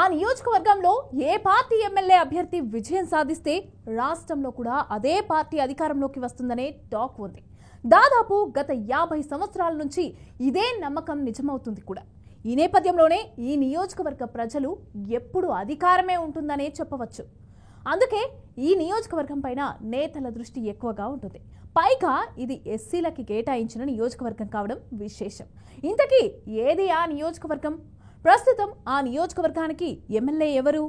ఆ నియోజకవర్గంలో ఏ party MLA అభ్యర్థి విజయం సాధిస్తే రాష్ట్రంలో కూడా అదే పార్టీ అధికారంలోకి వస్తుందనే టాక్ ఉంది. దాదాపు గత 50 సంవత్సరాల నుంచి ఇదే నమ్మకం నిజమవుతుంది కూడా. ఈ నేపథ్యంలోనే ఈ నియోజకవర్గ ప్రజలు ఎప్పుడు అధికారమే ఉంటుందనే చెప్పవచ్చు. అందుకే ఈ నియోజకవర్గం పైన నేతల దృష్టి ఎక్కువగా ఉంటుంది. పైగా ఇది ఎస్సీలకి కేటాయించిన నియోజకవర్గం కావడం విశేషం. ఇంతకీ ఏది ఆ నియోజకవర్గం? ప్రస్తుతం ఆ నియోజకవర్గానికి ఎమ్మెల్యే ఎవరు?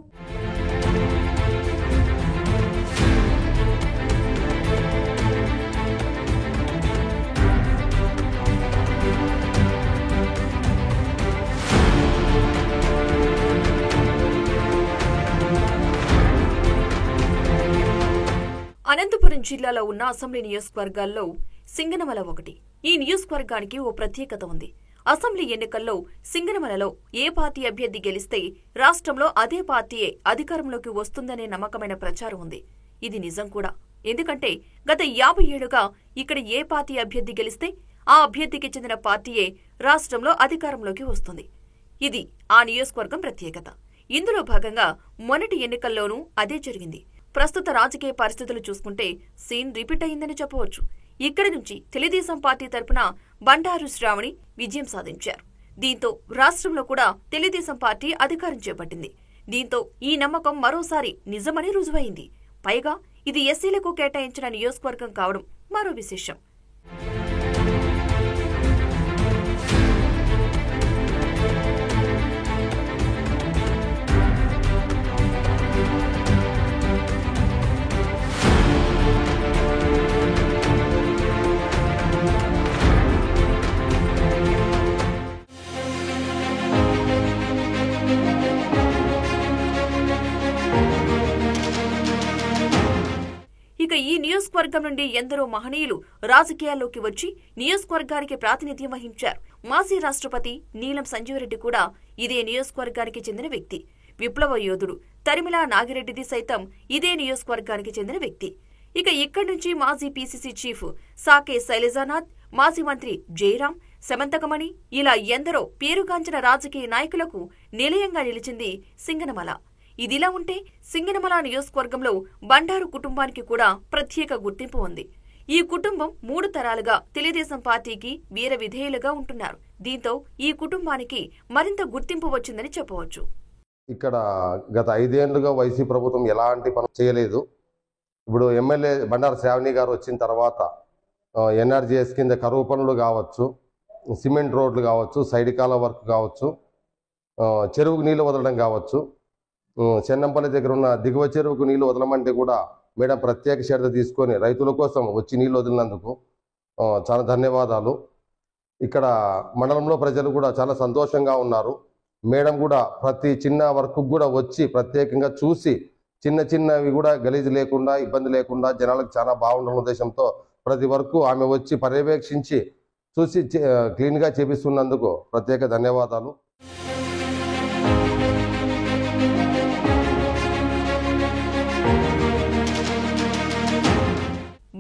అనంతపురం జిల్లాలో ఉన్న అసెంబ్లీ నియోజకవర్గాల్లో సింగనమల ఒకటి. ఈ నియోజకవర్గానికి ఓ ప్రత్యేకత ఉంది. అసెంబ్లీ ఎన్నికల్లో సింగనమలలో ఏ పార్టీ అభ్యర్థి గెలిస్తే రాష్ట్రంలో అదే పార్టీయే అధికారంలోకి వస్తుందనే నమ్మకమైన ప్రచారం ఉంది. ఇది నిజం కూడా. ఎందుకంటే గత 50 ఏళ్లుగా ఇక్కడ ఏ పార్టీ అభ్యర్థి గెలిస్తే ఆ అభ్యర్థికి చెందిన పార్టీయే రాష్ట్రంలో అధికారంలోకి వస్తుంది. ఇది ఆ నియోజకవర్గం ప్రత్యేకత. ఇందులో భాగంగా మొన్నటి ఎన్నికల్లోనూ అదే జరిగింది. ప్రస్తుత రాజకీయ పరిస్థితులు చూసుకుంటే సీన్ రిపీట్ అయిందని చెప్పవచ్చు. ఇక్కడి నుంచి తెలుగుదేశం పార్టీ తరపున బండారు శ్రావణి విజయం సాధించారు. దీంతో రాష్ట్రంలో కూడా తెలుగుదేశం పార్టీ అధికారం చేపట్టింది. దీంతో ఈ నమ్మకం మరోసారి నిజమని రుజువైంది. పైగా ఇది ఎస్సీలకు కేటాయించిన నియోజకవర్గం కావడం మరో విశేషం. ఇక ఈ నియోజకవర్గం నుండి ఎందరో మహనీయులు రాజకీయాల్లోకి వచ్చి నియోజకవర్గానికి ప్రాతినిధ్యం వహించారు. మాజీ రాష్ట్రపతి నీలం సంజీవరెడ్డి కూడా ఇదే నియోజకవర్గానికి చెందిన వ్యక్తి. విప్లవ యోధుడు తరిమిళ నాగిరెడ్డిది సైతం ఇదే నియోజకవర్గానికి చెందిన వ్యక్తి. ఇక ఇక్కడి నుంచి మాజీ పీసీసీ చీఫ్ సాకే శైలజానాథ్, మాజీ మంత్రి జయరాం, సమంతకమణి ఇలా ఎందరో పేరుగాంచిన రాజకీయ నాయకులకు నిలయంగా నిలిచింది సింగనమల. ఇదిలా ఉంటే సింగనమల నియోజకవర్గంలో బండారు కుటుంబానికి కూడా ప్రత్యేక గుర్తింపు ఉంది. ఈ కుటుంబం 3 తరాలుగా తెలుగుదేశం పార్టీకి వీర విధేయులుగా ఉంటున్నారు. దీంతో ఈ కుటుంబానికి మరింత గుర్తింపు వచ్చిందని చెప్పవచ్చు. ఇక్కడ గత 5 ఏళ్లుగా వైసీపీ ప్రభుత్వం ఎలాంటి పనులు చేయలేదు. ఇప్పుడు ఎమ్మెల్యే బండారు శ్రావణి గారు వచ్చిన తర్వాత ఎన్ఆర్జీఎస్ కింద కరువు పనులు కావచ్చు, సిమెంట్ రోడ్లు కావచ్చు, సైడ్ కాలువ వర్క్ కావచ్చు, చెరువుకు నీళ్లు వదలడం కావచ్చు, చెన్నంపల్లి దగ్గర ఉన్న దిగువ చెరువుకు నీళ్లు వదలమంటే కూడా మేడం ప్రత్యేక శ్రద్ధ తీసుకొని రైతుల కోసం వచ్చి నీళ్లు వదిలినందుకు చాలా ధన్యవాదాలు. ఇక్కడ మండలంలో ప్రజలు కూడా చాలా సంతోషంగా ఉన్నారు. మేడం కూడా ప్రతి చిన్న వర్క్ కూడా వచ్చి ప్రత్యేకంగా చూసి చిన్నవి కూడా గలీజు లేకుండా ఇబ్బంది లేకుండా జనాలకు చాలా బాగుండాలనే ఉద్దేశంతో ప్రతి వరకు ఆమె వచ్చి పర్యవేక్షించి చూసి క్లీన్గా చేపిస్తున్నందుకు ప్రత్యేక ధన్యవాదాలు.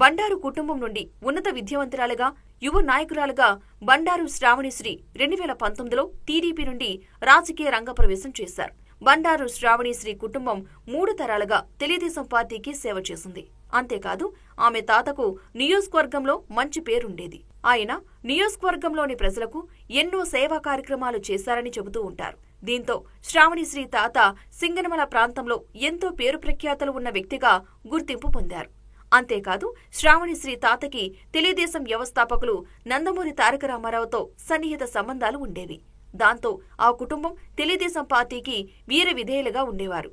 బండారు కుటుంబం నుండి ఉన్నత విద్యావంతురాలుగా, యువ నాయకురాలుగా బండారు శ్రావణిశ్రీ 2019లో టీడీపీ నుండి రాజకీయ రంగ ప్రవేశం చేశారు. బండారు శ్రావణిశ్రీ కుటుంబం 3 తరాలుగా తెలుగుదేశం పార్టీకి సేవ చేసింది. అంతేకాదు ఆమె తాతకు నియోజకవర్గంలో మంచి పేరుండేది. ఆయన నియోజకవర్గంలోని ప్రజలకు ఎన్నో సేవా కార్యక్రమాలు చేశారని చెబుతూ ఉంటారు. దీంతో శ్రావణిశ్రీ తాత సింగనమల ప్రాంతంలో ఎంతో పేరు ప్రఖ్యాతలు ఉన్న వ్యక్తిగా గుర్తింపు పొందారు. అంతేకాదు శ్రావణిశ్రీ తాతకి తెలుగుదేశం వ్యవస్థాపకులు నందమూరి తారక రామారావుతో సన్నిహిత సంబంధాలు ఉండేవి. దాంతో ఆ కుటుంబం తెలుగుదేశం పార్టీకి వీర విధేయులుగా ఉండేవారు.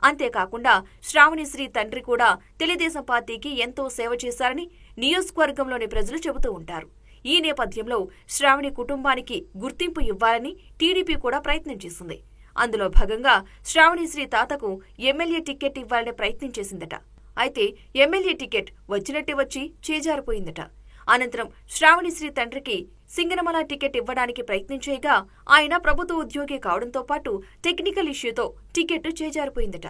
అంతేకాకుండా శ్రావణిశ్రీ తండ్రి కూడా తెలుగుదేశం పార్టీకి ఎంతో సేవ చేశారని నియోజకవర్గంలోని ప్రజలు చెబుతూ ఉంటారు. ఈ నేపథ్యంలో శ్రావణి కుటుంబానికి గుర్తింపు ఇవ్వాలని టీడీపీ కూడా ప్రయత్నం చేసింది. అందులో భాగంగా శ్రావణిశ్రీ తాతకు ఎమ్మెల్యే టికెట్ ఇవ్వాలనే ప్రయత్నం చేసిందట. అయితే ఎమ్మెల్యే టికెట్ వచ్చినట్టే వచ్చి చేజారిపోయిందట. అనంతరం శ్రావణిశ్రీ తండ్రికి సింగనమల టికెట్ ఇవ్వడానికి ప్రయత్నం చేయగా ఆయన ప్రభుత్వ ఉద్యోగి కావడంతో పాటు టెక్నికల్ ఇష్యూతో టికెట్ చేజారిపోయిందట.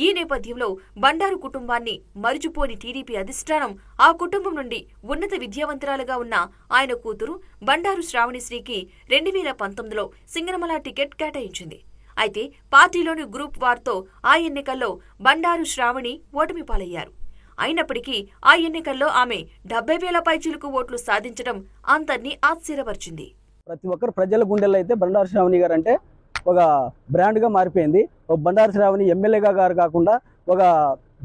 ఈ నేపథ్యంలో బండారు కుటుంబాన్ని మరుచుపోని టీడీపీ అధిష్టానం ఆ కుటుంబం నుండి ఉన్నత విద్యావంతురాలుగా ఉన్న ఆయన కూతురు బండారు శ్రావణిశ్రీకి 2019లో సింగనమల టికెట్ కేటాయించింది. అయితే పార్టీలోని గ్రూప్ వార్తో ఆ ఎన్నికల్లో బండారు శ్రావణి ఓటమి పాలయ్యారు. అయినప్పటికీ ఆ ఎన్నికల్లో ఆమె 70,000 పైచిలుకు ఓట్లు సాధించడం అందర్నీ ఆశ్చర్యపరిచింది. ప్రతి ఒక్కరు ప్రజల గుండెల్లో అయితే బండారు శ్రావణి గారు అంటే ఒక బ్రాండ్గా మారిపోయింది. ఒక బండారు శ్రావణి ఎమ్మెల్యేగా గారు కాకుండా ఒక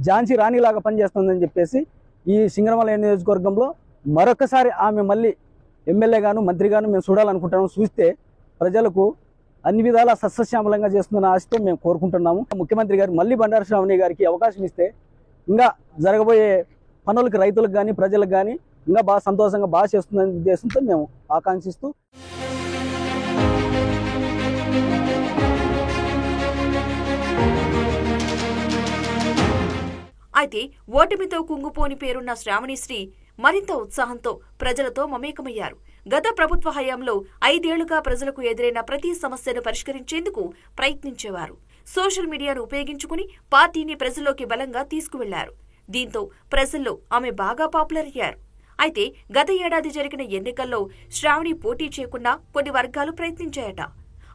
ఝాన్సీ రాణిలాగా పనిచేస్తుందని చెప్పేసి ఈ సింగనమల నియోజకవర్గంలో మరొకసారి ఆమె మళ్ళీ ఎమ్మెల్యేగాను మంత్రిగాను మేము చూడాలనుకుంటున్నాము. చూస్తే ప్రజలకు అన్ని విధాలా సస్యశ్యామలంగా చేస్తున్న ఆశతో మేము కోరుకుంటున్నాము. ముఖ్యమంత్రి గారు మళ్ళీ బండారు శ్రావణి గారికి అవకాశం ఇస్తే ఇంకా జరగబోయే పనులకు రైతులకు కానీ ప్రజలకు కానీ ఇంకా బాగా సంతోషంగా బాగా చేస్తుందనే ఉద్దేశంతో మేము ఆకాంక్షిస్తూ అయితే ఓటమితో కుంగిపోని పేరున్న శ్రావణిశ్రీ మరింత ఉత్సాహంతో ప్రజలతో మమేకమయ్యారు. గత ప్రభుత్వ హయాంలో 5 ఏళ్లుగా ప్రజలకు ఎదురైన ప్రతి సమస్యను పరిష్కరించేందుకు ప్రయత్నించేవారు. సోషల్ మీడియాను ఉపయోగించుకుని పార్టీని ప్రజల్లోకి బలంగా తీసుకువెళ్లారు. దీంతో ప్రజల్లో ఆమె బాగా పాపులర్ అయ్యారు. అయితే గత ఏడాది జరిగిన ఎన్నికల్లో శ్రావణి పోటీ చేయకుండా కొన్ని వర్గాలు ప్రయత్నించాయట.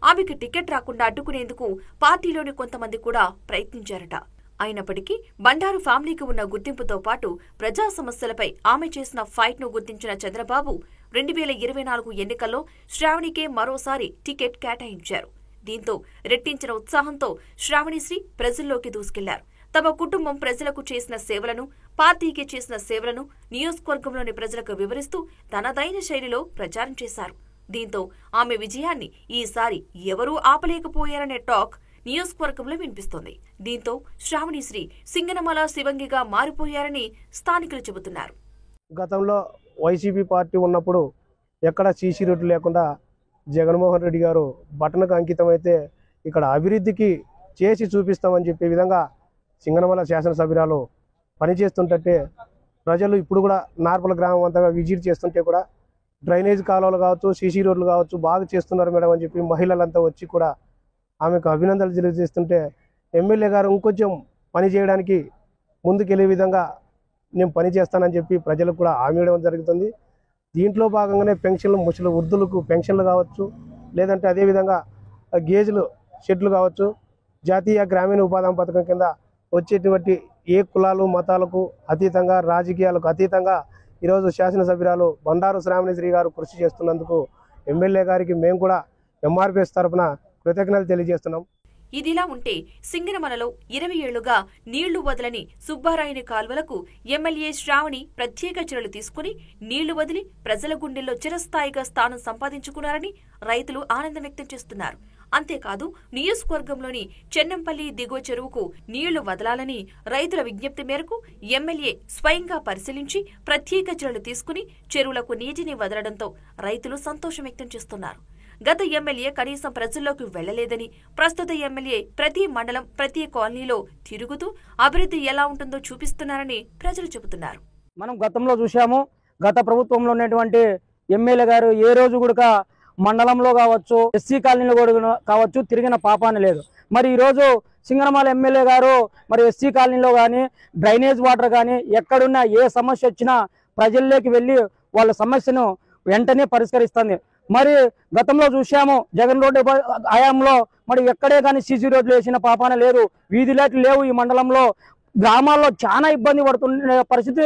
ఆమెకు టికెట్ రాకుండా అడ్డుకునేందుకు పార్టీలోని కొంతమంది కూడా ప్రయత్నించారట. అయినప్పటికీ బండారు ఫ్యామిలీకి ఉన్న గుర్తింపుతో పాటు ప్రజా సమస్యలపై ఆమె చేసిన ఫైట్ ను గుర్తించిన చంద్రబాబు 2024 ఎన్నికల్లో శ్రావణికే మరోసారి టికెట్ కేటాయించారు. దీంతో రెట్టించిన ఉత్సాహంతో శ్రావణిశ్రీ ప్రజల్లోకి దూసుకెళ్లారు. తమ కుటుంబం ప్రజలకు చేసిన సేవలను, పార్టీకి చేసిన సేవలను నియోజకవర్గంలోని ప్రజలకు వివరిస్తూ తనదైన శైలిలో ప్రచారం చేశారు. దీంతో ఆమె విజయాన్ని ఈసారి ఎవరూ ఆపలేకపోయారనే టాక్ నియోజకవర్గంలో వినిపిస్తోంది. దీంతో శ్రావణిశ్రీ సింగనమల శివంగిగా మారిపోయారని స్థానికులు చెబుతున్నారు. గతంలో వైసీపీ పార్టీ ఉన్నప్పుడు ఎక్కడ సీసీ రోడ్లు లేకుండా జగన్మోహన్ రెడ్డి గారు బటన్కు అంకితమైతే ఇక్కడ అభివృద్ధికి చేసి చూపిస్తామని చెప్పే విధంగా సింగనమల శాసనసభ్యురాలు పనిచేస్తుంటే ప్రజలు ఇప్పుడు కూడా నార్పల గ్రామం అంతగా విజిట్ చేస్తుంటే కూడా డ్రైనేజ్ కాలువలు కావచ్చు, సీసీ రోడ్లు కావచ్చు బాగా చేస్తున్నారు మేడం అని చెప్పి మహిళలంతా వచ్చి కూడా ఆమెకు అభినందనలు తెలియజేస్తుంటే ఎమ్మెల్యే గారు ఇంకొంచెం పని చేయడానికి ముందుకెళ్లే విధంగా నేను పని చేస్తానని చెప్పి ప్రజలకు కూడా హామీ ఇవ్వడం జరుగుతుంది. దీంట్లో భాగంగానే పెన్షన్లు, ముసలి వృద్ధులకు పెన్షన్లు కావచ్చు, లేదంటే అదేవిధంగా గేజ్లు షెడ్లు కావచ్చు, జాతీయ గ్రామీణ ఉపాధి పథకం కింద వచ్చేటువంటి ఏ కులాలు మతాలకు అతీతంగా, రాజకీయాలకు అతీతంగా ఈరోజు శాసనసభ్యురాలు బండారు శ్రావణిశ్రీ గారు కృషి చేస్తున్నందుకు ఎమ్మెల్యే గారికి మేము కూడా ఎంఆర్పీఎస్ తరఫున కృతజ్ఞతలు తెలియజేస్తున్నాం. ఇదిలా ఉంటే సింగనమలలో 20 ఏళ్లుగా నీళ్లు వదలని సుబ్బారాయుని కాల్వలకు ఎమ్మెల్యే శ్రావణి ప్రత్యేక చర్యలు తీసుకుని నీళ్లు వదిలి ప్రజల గుండెల్లో చిరస్థాయిగా స్థానం సంపాదించుకున్నారని రైతులు ఆనందం వ్యక్తం చేస్తున్నారు. అంతేకాదు నియోజకవర్గంలోని చెన్నంపల్లి దిగువ చెరువుకు నీళ్లు వదలాలని రైతుల విజ్ఞప్తి మేరకు ఎమ్మెల్యే స్వయంగా పరిశీలించి ప్రత్యేక చర్యలు తీసుకుని చెరువులకు నీటిని వదలడంతో రైతులు సంతోషం వ్యక్తం చేస్తున్నారు. గత ఎమ్మెల్యే కనీసం ప్రజల్లోకి వెళ్లలేదని, ప్రస్తుత ఎమ్మెల్యే ప్రతి మండలం, ప్రతి కాలనీలో తిరుగుతూ అభివృద్ధి ఎలా ఉంటుందో చూపిస్తున్నారని ప్రజలు చెబుతున్నారు. మనం గతంలో చూశాము, గత ప్రభుత్వంలో ఉన్నటువంటి ఎమ్మెల్యే గారు ఏ రోజు కూడా మండలంలో కావచ్చు, ఎస్సీ కాలనీలో కూడా కావచ్చు తిరిగిన పాపాన లేదు. మరి ఈరోజు సింగనమల ఎమ్మెల్యే గారు మరి ఎస్సీ కాలనీలో కానీ, డ్రైనేజ్ వాటర్ కానీ ఎక్కడున్నా ఏ సమస్య వచ్చినా ప్రజల్లోకి వెళ్ళి వాళ్ళ సమస్యను వెంటనే పరిష్కరిస్తుంది. మరి గతంలో చూసాము జగన్ రోడ్డు హయాంలో మరి ఎక్కడే కానీ సీసీ రోడ్లు వేసిన పాపాన లేదు, వీధి లైట్లు లేవు. ఈ మండలంలో గ్రామాల్లో చాలా ఇబ్బంది పడుతున్న పరిస్థితి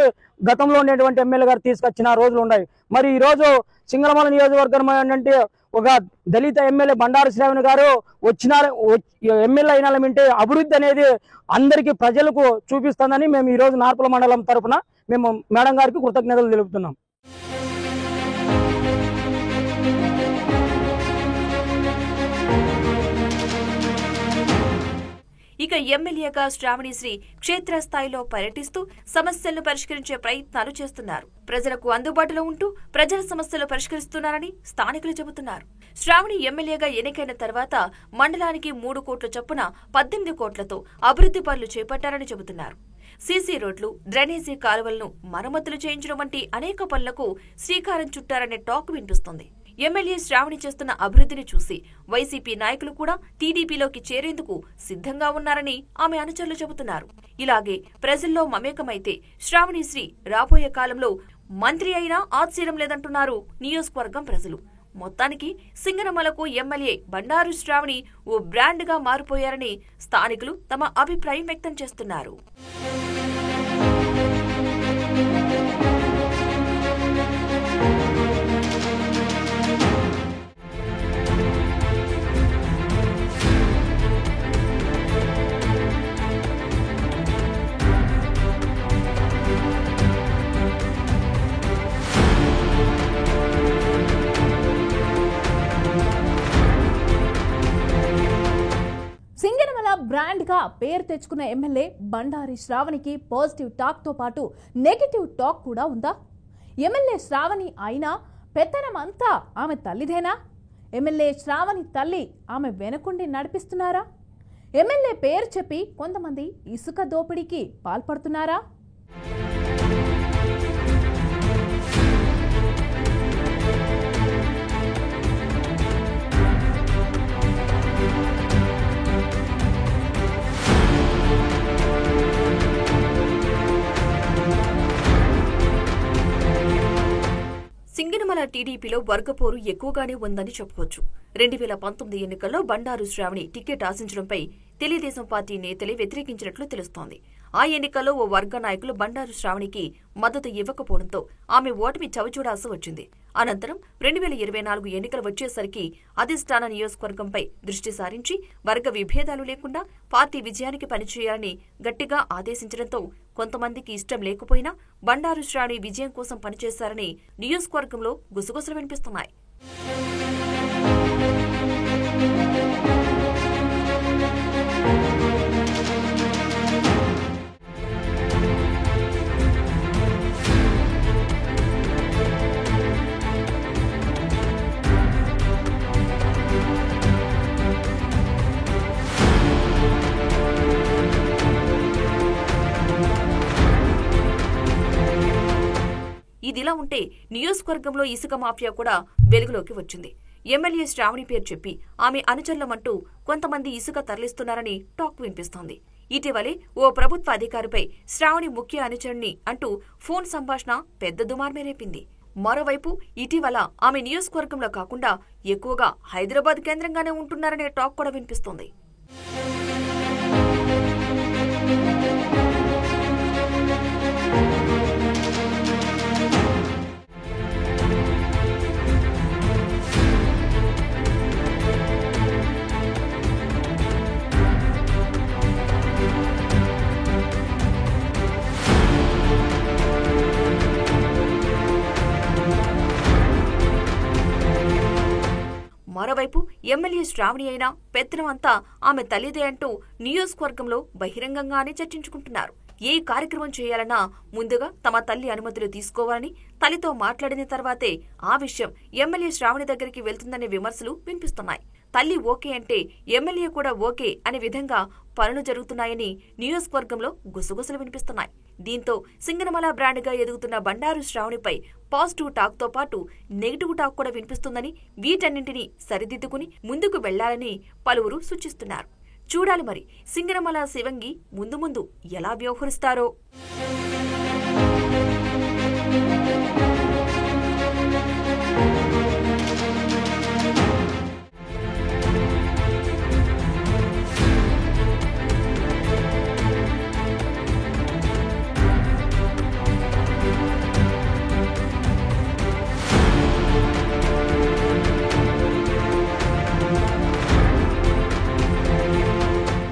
గతంలో ఉండేటువంటి ఎమ్మెల్యే గారు తీసుకొచ్చిన రోజులు ఉన్నాయి. మరి ఈరోజు సింగనమల నియోజకవర్గం ఏంటంటే ఒక దళిత ఎమ్మెల్యే బండారు శ్రావణి గారు ఎమ్మెల్యే అయినాలంటే అభివృద్ధి అనేది అందరికీ ప్రజలకు చూపిస్తుందని మేము ఈరోజు నార్పల మండలం తరఫున మేము మేడం గారికి కృతజ్ఞతలు తెలుపుతున్నాం. ఇక ఎమ్మెల్యేగా శ్రావణిశ్రీ క్షేత్రస్థాయిలో పర్యటిస్తూ సమస్యలను పరిష్కరించే ప్రయత్నాలు చేస్తున్నారు. ప్రజలకు అందుబాటులో ఉంటూ ప్రజల సమస్యలు పరిష్కరిస్తున్నారని స్థానికులు చెబుతున్నారు. శ్రావణి ఎమ్మెల్యేగా ఎన్నికైన తర్వాత మండలానికి 3 కోట్ల చొప్పున 18 కోట్లతో అభివృద్ధి పనులు చేపట్టారని చెబుతున్నారు. సీసీ రోడ్లు, డ్రైనేజీ కాలువలను మరమ్మతులు చేయించడం వంటి అనేక పనులకు శ్రీకారం చుట్టారనే టాక్ వినిపిస్తోంది. ఎమ్మెల్యే శ్రావణి చేస్తున్న అభివృద్ధిని చూసి వైసీపీ నాయకులు కూడా టీడీపీలోకి చేరేందుకు సిద్ధంగా ఉన్నారని ఆమె అనుచరులు చెబుతున్నారు. ఇలాగే ప్రజల్లో మమేకమైతే శ్రావణిశ్రీ రాబోయే కాలంలో మంత్రి అయినా ఆశ్చర్యం లేదంటున్నారు నియోజకవర్గం ప్రజలు. మొత్తానికి సింగనమలకు ఎమ్మెల్యే బండారు శ్రావణి ఓ బ్రాండ్గా మారిపోయారని స్థానికులు తమ అభిప్రాయం వ్యక్తం చేస్తున్నారు. సింగనమల బ్రాండ్ గా పేరు తెచ్చుకున్న ఎమ్మెల్యే బండారి శ్రావణికి పాజిటివ్ టాక్ తో పాటు నెగటివ్ టాక్ కూడా ఉందా? ఎమ్మెల్యే శ్రావణి అయినా పెత్తనం అంతా ఆమె తల్లిదేనా? ఎమ్మెల్యే శ్రావణి తల్లి ఆమె వెనుకుండి నడిపిస్తున్నారా? ఎమ్మెల్యే పేరు చెప్పి కొంతమంది ఇసుక దోపిడీకి పాల్పడుతున్నారా? సింగనమల టీడీపీలో వర్గపోరు ఎక్కువగానే ఉందని చెప్పవచ్చు. 2019 ఎన్నికల్లో బండారు శ్రావణి టికెట్ ఆశించడంపై తెలుగుదేశం పార్టీ నేతలే వ్యతిరేకించినట్లు తెలుస్తోంది. ఆ ఎన్నికల్లో ఓ వర్గ నాయకులు బండారు శ్రావణికి మద్దతు ఇవ్వకపోవడంతో ఆమె ఓటమి చవిచూడాల్సి వచ్చింది. అనంతరం 2024 ఎన్నికలు వచ్చేసరికి అధిష్టాన నియోజకవర్గంపై దృష్టి సారించి వర్గ విభేదాలు లేకుండా పార్టీ విజయానికి పనిచేయాలని గట్టిగా ఆదేశించడంతో కొంతమందికి ఇష్టం లేకపోయినా బండారు శ్రావణి విజయం కోసం పనిచేశారని నియోజకవర్గంలో గుసగుసలు వినిపిస్తున్నాయి. ఇదిలా ఉంటే నియోజకవర్గంలో ఇసుక మాఫియా కూడా వెలుగులోకి వచ్చింది. ఎమ్మెల్యే శ్రావణి పేరు చెప్పి ఆమె అనుచరులమంటూ కొంతమంది ఇసుక తరలిస్తున్నారని టాక్ వినిపిస్తోంది. ఇటీవలే ఓ ప్రభుత్వ అధికారిపై శ్రావణి ముఖ్య అనుచరుని అంటూ ఫోన్ సంభాషణ పెద్ద దుమార్మే రేపింది. మరోవైపు ఇటీవల ఆమె నియోజకవర్గంలో కాకుండా ఎక్కువగా హైదరాబాద్ కేంద్రంగానే ఉంటున్నారనే టాక్ కూడా వినిపిస్తోంది. మరోవైపు ఎమ్మెల్యే శ్రావణి అయినా పెత్తనం అంతా ఆమె తల్లిదే అంటూ నియోజకవర్గంలో బహిరంగంగానే చర్చించుకుంటున్నారు. ఏ కార్యక్రమం చేయాలన్నా ముందుగా తమ తల్లి అనుమతులు తీసుకోవాలని, తల్లితో మాట్లాడిన తర్వాతే ఆ విషయం ఎమ్మెల్యే శ్రావణి దగ్గరికి వెళ్తుందనే విమర్శలు వినిపిస్తున్నాయి. తల్లి ఓకే అంటే ఎమ్మెల్యే కూడా ఓకే అనే విధంగా పనులు జరుగుతున్నాయని నియోజకవర్గంలో గుసగుసలు వినిపిస్తున్నాయి. దీంతో సింగనమల బ్రాండ్గా ఎదుగుతున్న బండారు శ్రావణిపై పాజిటివ్ టాక్ తో పాటు నెగిటివ్ టాక్ కూడా వినిపిస్తుందని, వీటన్నింటినీ సరిదిద్దుకుని ముందుకు వెళ్లాలని పలువురు సూచిస్తున్నారు. చూడాలి మరి సింగనమల శివంగి ముందు ముందు ఎలా వ్యవహరిస్తారో.